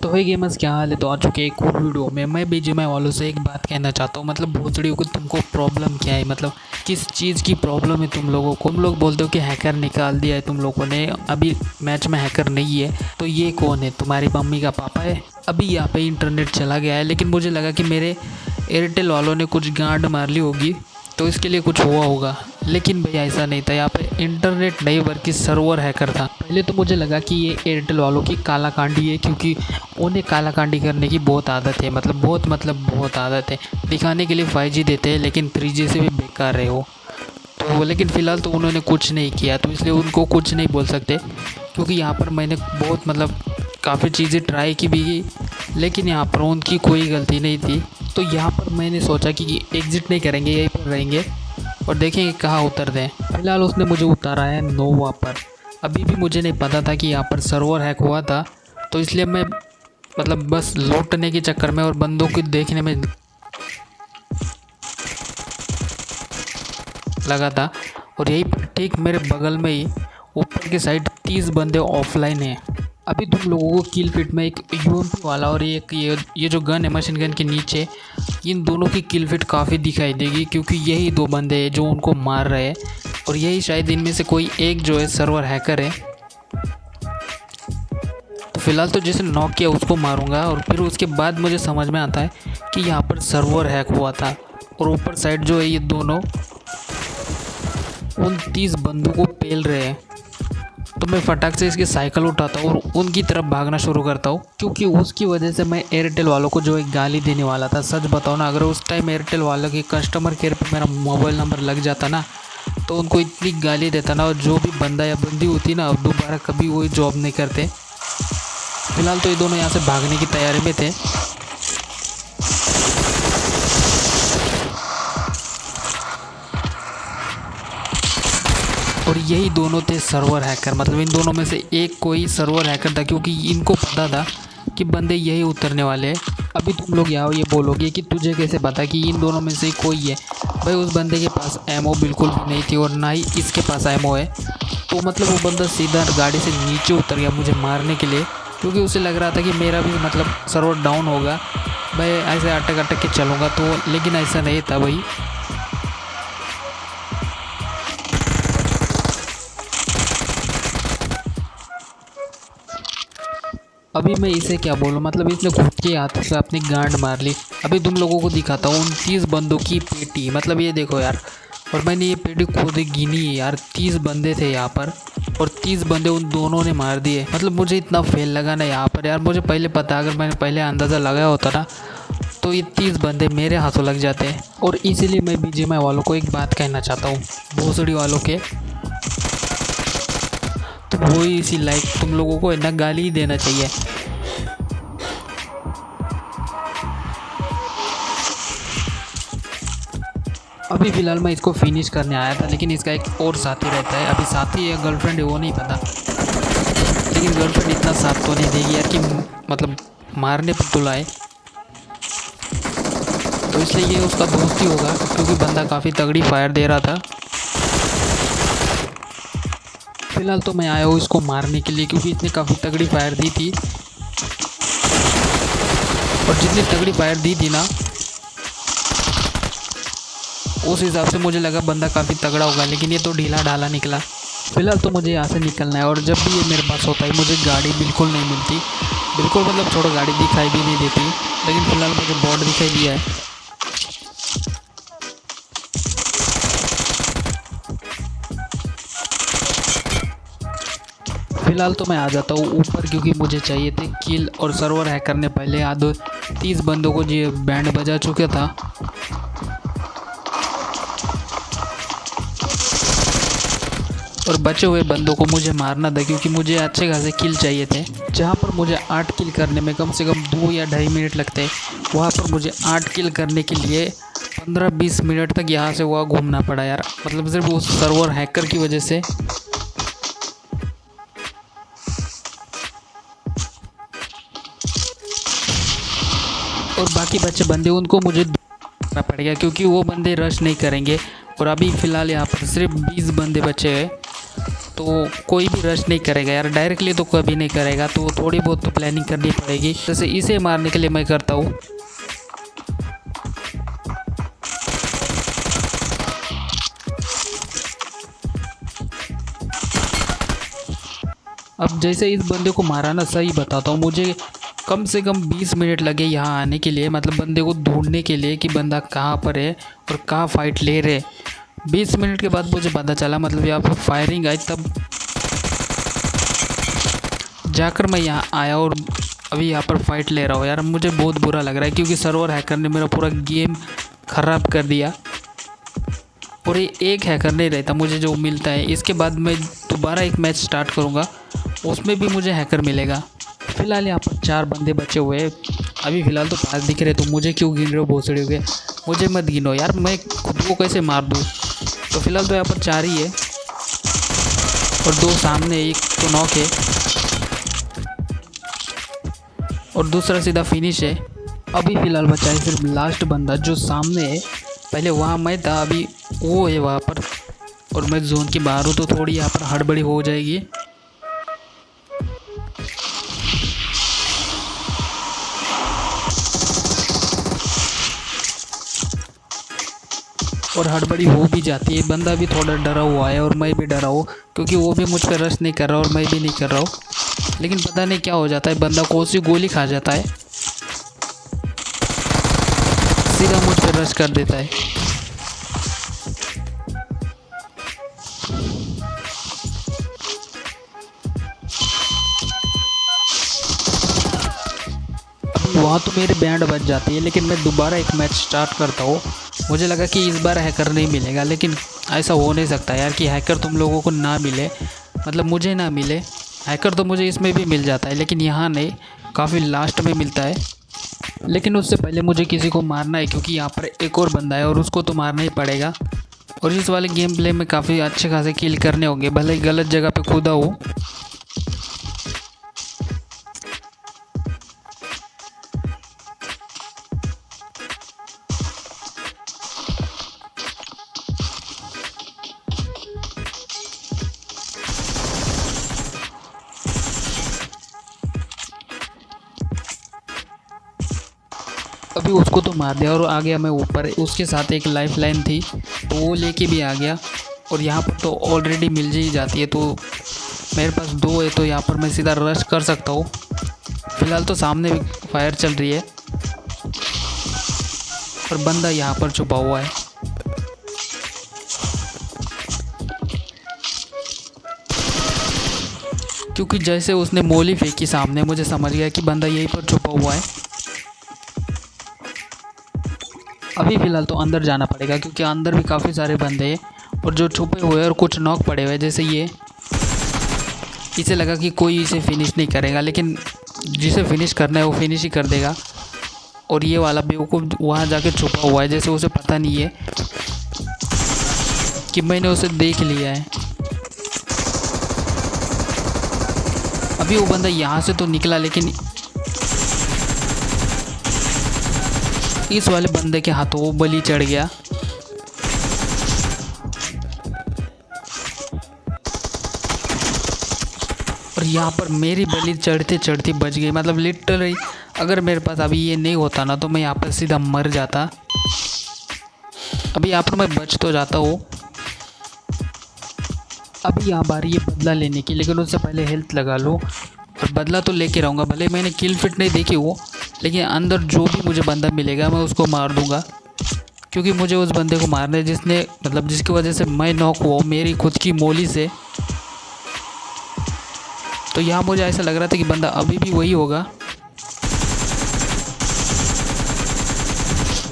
तो भाई गेमर्स, क्या हाल है? तो आ चुके एक और वीडियो में। मैं बीजीएमआई वालों से एक बात कहना चाहता हूँ, मतलब भोसड़ियों को तुमको प्रॉब्लम क्या है? मतलब किस चीज़ की प्रॉब्लम है तुम लोगों को? तुम लोग बोलते हो कि हैकर निकाल दिया है तुम लोगों ने, अभी मैच में हैकर नहीं है। तो ये कौन है? तुम्हारी मम्मी का पापा है? अभी यहाँ पे इंटरनेट चला गया है, लेकिन मुझे लगा कि मेरे एयरटेल वालों ने कुछ गांड मार ली होगी, तो इसके लिए कुछ हुआ होगा। लेकिन भैया ऐसा नहीं था, यहाँ पे इंटरनेट नहीं बल्कि सर्वर हैकर था। पहले तो मुझे लगा कि ये एयरटेल वालों की कालाकांडी है, क्योंकि उन्हें कालाकांडी करने की बहुत आदत है। बहुत आदत है। दिखाने के लिए 5G देते हैं, लेकिन 3G से भी बेकार है वो। तो लेकिन फ़िलहाल तो उन्होंने कुछ नहीं किया, तो इसलिए उनको कुछ नहीं बोल सकते। क्योंकि यहाँ पर मैंने बहुत काफ़ी चीज़ें ट्राई की भी, लेकिन यहाँ पर उनकी कोई गलती नहीं थी। तो यहाँ पर मैंने सोचा कि एग्ज़िट नहीं करेंगे, यहीं पर रहेंगे और देखेंगे कहाँ उतरते हैं। फिलहाल उसने मुझे उतारा है नोवा पर। अभी भी मुझे नहीं पता था कि यहाँ पर सर्वर हैक हुआ था, तो इसलिए मैं बस लौटने के चक्कर में और बंदों को देखने में लगा था। और यही पर ठीक मेरे बगल में ही ऊपर की साइड 30 बंदे ऑफलाइन हैं। अभी तुम लोगों को किल फिट में एक यूएमपी वाला और एक ये जो गन है मशीन गन के नीचे, इन दोनों की किल फिट काफ़ी दिखाई देगी, क्योंकि यही दो बंदे हैं जो उनको मार रहे हैं। और यही शायद इनमें से कोई एक जो है सर्वर हैकर है। तो फिलहाल तो जिसे नॉक किया उसको मारूंगा, और फिर उसके बाद मुझे समझ में आता है कि यहाँ पर सर्वर हैक हुआ था। और ऊपर साइड जो है ये दोनों उन 30 बंदों को पेल रहे हैं। तो मैं फटाक से इसकी साइकिल उठाता हूँ और उनकी तरफ भागना शुरू करता हूँ, क्योंकि उसकी वजह से मैं एयरटेल वालों को जो एक गाली देने वाला था। सच बताओ ना, अगर उस टाइम एयरटेल वालों के कस्टमर केयर पे मेरा मोबाइल नंबर लग जाता ना, तो उनको इतनी गाली देता ना, और जो भी बंदा या बंदी होती ना, दोबारा कभी वही जॉब नहीं करते। फिलहाल तो ये दोनों यहाँ से भागने की तैयारी में थे। और यही दोनों थे सर्वर हैकर, मतलब इन दोनों में से एक कोई सर्वर हैकर था, क्योंकि इनको पता था कि बंदे यही उतरने वाले हैं। अभी तुम लोग यहाँ ये बोलोगे कि तुझे कैसे पता कि इन दोनों में से कोई है? भाई उस बंदे के पास एमओ बिल्कुल भी नहीं थी, और ना ही इसके पास एमओ है। तो मतलब वो बंदा सीधा गाड़ी से नीचे उतर गया मुझे मारने के लिए, क्योंकि उसे लग रहा था कि मेरा भी सर्वर डाउन होगा, मैं ऐसे अटक अटक के चलूँगा। तो लेकिन ऐसा नहीं था भाई। अभी मैं इसे क्या बोलूँ, मतलब इसने खुद के हाथ से अपनी गांड मार ली। अभी तुम लोगों को दिखाता हूँ 29 बंदों की पेटी, मतलब ये देखो यार। और मैंने ये पेटी खुद गिनी है यार, 30 बंदे थे यहाँ पर, और 30 बंदे उन दोनों ने मार दिए। मतलब मुझे इतना फेल लगा ना यहाँ पर यार। मुझे पहले पता, अगर मैंने पहले अंदाज़ा लगाया होता ना, तो ये 30 बंदे मेरे हाथों लग जाते हैं। और इसीलिए मैं बीजीएमआई वालों को एक बात कहना चाहता हूँ, भोसड़ी वालों के, तो वही इसी लाइक तुम लोगों को इतना गाली ही देना चाहिए। अभी फ़िलहाल मैं इसको फिनिश करने आया था, लेकिन इसका एक और साथी रहता है। अभी साथी या गर्लफ्रेंड है वो नहीं पता, लेकिन गर्लफ्रेंड इतना साथ तो नहीं देगी यार कि मारने पर तुलाए। तो इसलिए ये उसका दोस्त ही होगा, क्योंकि बंदा काफ़ी तगड़ी फायर दे रहा था। फिलहाल तो मैं आया हूँ इसको मारने के लिए, क्योंकि इसने काफ़ी तगड़ी फायर दी थी। और जितनी तगड़ी फायर दी थी ना, उस हिसाब से मुझे लगा बंदा काफ़ी तगड़ा होगा, लेकिन ये तो ढीला ढाला निकला। फिलहाल तो मुझे यहाँ से निकलना है, और जब भी ये मेरे पास होता है मुझे गाड़ी बिल्कुल नहीं मिलती। बिल्कुल छोड़ो, गाड़ी दिखाई भी नहीं देती। लेकिन फ़िलहाल मुझे बॉट दिखाई दिया है। फिलहाल तो मैं आ जाता हूँ ऊपर, क्योंकि मुझे चाहिए थे किल, और सर्वर हैकर ने पहले आधे 30 बंदों को जो बैंड बजा चुका था। और बचे हुए बंदों को मुझे मारना था, क्योंकि मुझे अच्छे खासे किल चाहिए थे। जहाँ पर मुझे 8 किल करने में कम से कम 2 या ढाई मिनट लगते हैं, वहाँ पर मुझे 8 किल करने के लिए 15-20 मिनट तक यहाँ से वहाँ घूमना पड़ा यार, मतलब सिर्फ उस सर्वर हैकर की वजह से। और बाकी बच्चे बंदे उनको मुझे करना पड़ेगा, क्योंकि वो बंदे रश नहीं करेंगे। और अभी फ़िलहाल यहाँ पर सिर्फ 20 बंदे बचे हैं, तो कोई भी रश नहीं करेगा यार, डायरेक्टली तो कभी नहीं करेगा, तो थोड़ी बहुत तो प्लानिंग करनी पड़ेगी। जैसे इसे मारने के लिए मैं करता हूँ। अब जैसे इस बंदे को मारा ना, सही बताता हूँ, मुझे कम से कम 20 मिनट लगे यहाँ आने के लिए, मतलब बंदे को ढूंढने के लिए कि बंदा कहाँ पर है और कहाँ फाइट ले रहे। 20 मिनट के बाद मुझे पता चला, मतलब यहाँ पर फायरिंग आई, तब जाकर मैं यहाँ आया और अभी यहाँ पर फाइट ले रहा हूँ। यार मुझे बहुत बुरा लग रहा है क्योंकि सर्वर हैकर ने मेरा पूरा गेम ख़राब कर दिया। और ये एक हैकर नहीं रहता मुझे जो मिलता है, इसके बाद मैं दोबारा एक मैच स्टार्ट करूँगा, उसमें भी मुझे हैकर मिलेगा। फ़िलहाल यहाँ पर 4 बंदे बचे हुए हैं। अभी फ़िलहाल तो 5 दिख रहे, तो मुझे क्यों गिन रहे हो भोसड़ी हो गए? मुझे मत गिनो यार, मैं खुद को कैसे मार दूँ। तो फ़िलहाल तो यहाँ पर 4 ही है और 2 सामने, एक तो नॉक है और दूसरा सीधा फिनिश है। अभी फ़िलहाल बचा है सिर्फ लास्ट बंदा जो सामने है। पहले वहाँ मैं था, अभी वो है वहाँ पर और मैं जोन के बाहर हूँ, तो थोड़ी यहाँ पर हड़बड़ी हो जाएगी। और हड़बड़ी हो भी जाती है। बंदा भी थोड़ा डरा हुआ है और मैं भी डरा हूँ क्योंकि वो भी मुझ पर रश नहीं कर रहा और मैं भी नहीं कर रहा हूँ। लेकिन पता नहीं क्या हो जाता है, बंदा कौन सी गोली खा जाता है, सीधा मुझ पर रश कर देता है। वहाँ तो मेरी बैंड बज जाती है, लेकिन मैं दोबारा एक मैच स्टार्ट करता हूँ। मुझे लगा कि इस बार हैकर नहीं मिलेगा, लेकिन ऐसा हो नहीं सकता यार कि हैकर तुम लोगों को ना मिले, मतलब मुझे ना मिले। हैकर तो मुझे इसमें भी मिल जाता है, लेकिन यहाँ नहीं, काफ़ी लास्ट में मिलता है। लेकिन उससे पहले मुझे किसी को मारना है क्योंकि यहाँ पर एक और बंदा है और उसको तो मारना ही पड़ेगा। और इस वाले गेम प्ले में काफ़ी अच्छे खासे किल करने होंगे, भले ही गलत जगह पर कूदा हो। अभी उसको तो मार दिया और आ गया मैं ऊपर। उसके साथ एक लाइफ लाइन थी तो वो लेके भी आ गया। और यहाँ पर तो ऑलरेडी मिल ही जाती है, तो मेरे पास 2 है, तो यहाँ पर मैं सीधा रश कर सकता हूँ। फ़िलहाल तो सामने भी फायर चल रही है और बंदा यहाँ पर छुपा हुआ है। क्योंकि जैसे उसने मोली फेंकी सामने, मुझे समझ गया कि बंदा यहीं पर छुपा हुआ है। अभी फ़िलहाल तो अंदर जाना पड़ेगा क्योंकि अंदर भी काफ़ी सारे बंदे हैं और जो छुपे हुए और कुछ नॉक पड़े हुए, जैसे ये, इसे लगा कि कोई इसे फिनिश नहीं करेगा, लेकिन जिसे फिनिश करना है वो फिनिश ही कर देगा। और ये वाला बेवकूफ़ वहाँ जाके छुपा हुआ है, जैसे उसे पता नहीं है कि मैंने उसे देख लिया है। अभी वो बंदा यहाँ से तो निकला, लेकिन इस वाले बंदे के हाथों वो बलि चढ़ गया। और यहाँ पर मेरी बलि चढ़ते चढ़ते बच गई, मतलब लिटरली अगर मेरे पास अभी ये नहीं होता ना तो मैं यहाँ पर सीधा मर जाता। अभी यहाँ पर मैं बच तो जाता हूँ। अभी यहाँ बारी है बदला लेने की, लेकिन उससे पहले हेल्थ लगा लो और बदला तो लेके रहूँगा। भले मैंने किल फिट नहीं देखी वो, लेकिन अंदर जो भी मुझे बंदा मिलेगा मैं उसको मार दूंगा, क्योंकि मुझे उस बंदे को मारना है जिसने, मतलब जिसकी वजह से मैं नॉक हुआ मेरी खुद की मोली से। तो यहाँ मुझे ऐसा लग रहा था कि बंदा अभी भी वही होगा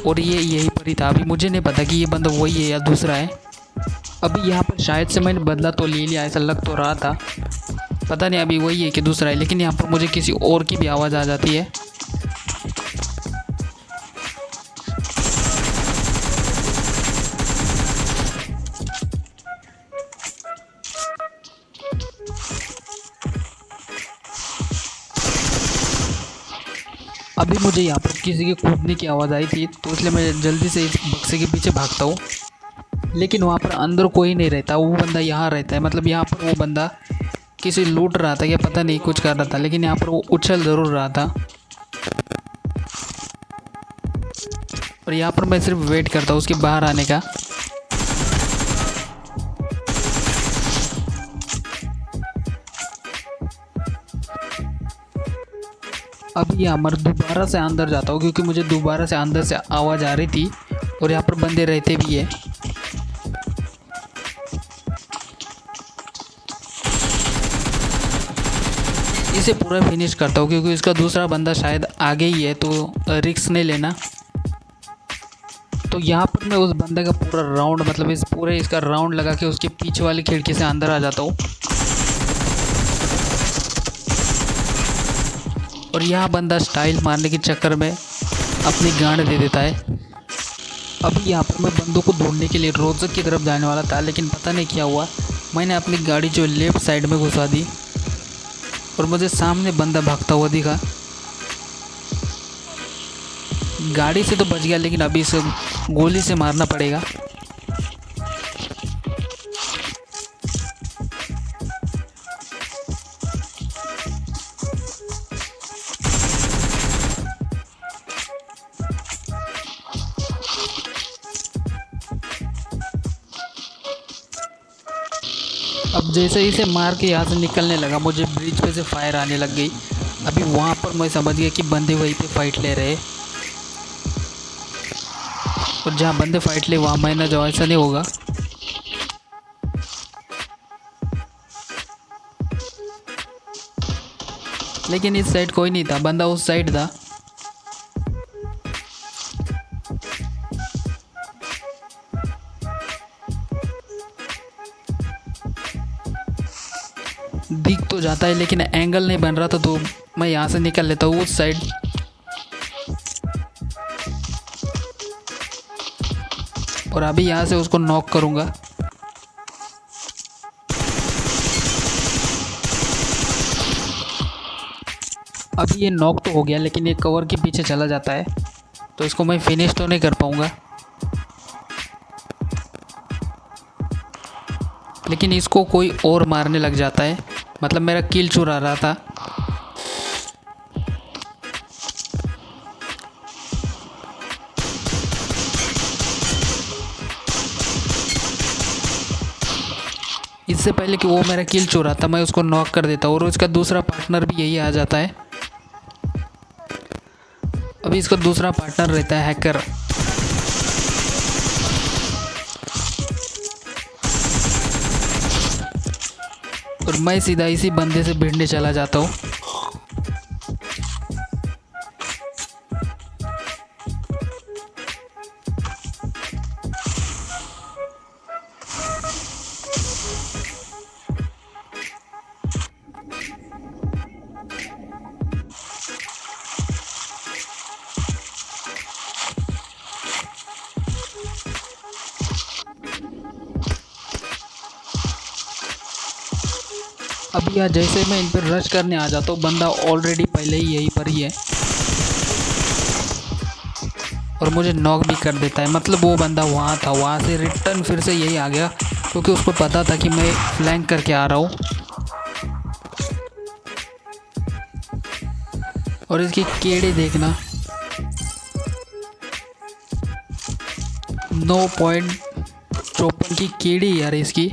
और ये यहीं पर ही था। अभी मुझे नहीं पता कि ये बंदा वही है या दूसरा है। अभी यहाँ पर शायद से मैंने बदला तो ले लिया, ऐसा लग तो रहा था, पता नहीं अभी वही है कि दूसरा है। लेकिन यहाँ पर मुझे किसी और की भी आवाज़ आ जाती है। अभी मुझे यहाँ पर किसी के कूदने की आवाज़ आई थी, तो इसलिए मैं जल्दी से इस बक्से के पीछे भागता हूँ। लेकिन वहाँ पर अंदर कोई नहीं रहता, वो बंदा यहाँ रहता है, मतलब यहाँ पर वो बंदा किसी लूट रहा था क्या पता नहीं, कुछ कर रहा था, लेकिन यहाँ पर वो उछल ज़रूर रहा था। और यहाँ पर मैं सिर्फ वेट करता हूँ उसके बाहर आने का। अब यहाँ पर दोबारा से अंदर जाता हूँ क्योंकि मुझे दोबारा से अंदर से आवाज़ आ रही थी और यहाँ पर बंदे रहते भी है। इसे पूरा फिनिश करता हूँ क्योंकि इसका दूसरा बंदा शायद आगे ही है, तो रिस्क नहीं लेना। तो यहाँ पर मैं उस बंदे का पूरा राउंड, मतलब इस पूरे इसका राउंड लगा के उसके पीछे वाली खिड़की से अंदर आ जाता हूँ। और यहाँ बंदा स्टाइल मारने के चक्कर में अपनी गांड दे देता है। अभी यहाँ पर मैं बंदों को ढूंढने के लिए रोजक की तरफ जाने वाला था, लेकिन पता नहीं क्या हुआ, मैंने अपनी गाड़ी जो लेफ्ट साइड में घुसा दी और मुझे सामने बंदा भागता हुआ दिखा। गाड़ी से तो बच गया, लेकिन अभी इसे गोली से मारना पड़ेगा। अब जैसे इसे मार के यहाँ से निकलने लगा, मुझे ब्रिज पे से फायर आने लग गई। अभी वहाँ पर मैं समझ गया कि बंदे वहीं पे फाइट ले रहे, और जहाँ बंदे फाइट ले वहाँ मैं ना जाऊँ, ऐसा नहीं होगा। लेकिन इस साइड कोई नहीं था, बंदा उस साइड था। दिख तो जाता है लेकिन एंगल नहीं बन रहा था, तो मैं यहाँ से निकल लेता हूँ उस साइड। और अभी यहाँ से उसको नॉक करूँगा। अभी ये नॉक तो हो गया, लेकिन ये कवर के पीछे चला जाता है, तो इसको मैं फिनिश तो नहीं कर पाऊँगा। लेकिन इसको कोई और मारने लग जाता है, मतलब मेरा किल चुरा रहा था। इससे पहले कि वो मेरा किल चुरा था, मैं उसको नॉक कर देता हूँ और उसका दूसरा पार्टनर भी यही आ जाता है। अभी इसका दूसरा पार्टनर रहता है हैकर। और मैं सीधा इसी बंदे से भिड़ने चला जाता हूँ। अभी यार जैसे मैं इन पर रश करने आ जाता हूँ, बंदा ऑलरेडी पहले ही यहीं पर ही है और मुझे नॉक भी कर देता है। मतलब वो बंदा वहाँ था, वहाँ से रिटर्न फिर से यही आ गया क्योंकि उसको पता था कि मैं फ्लैंक करके आ रहा हूँ। और इसकी केड़ी देखना, 9.54 की केड़ी यार इसकी।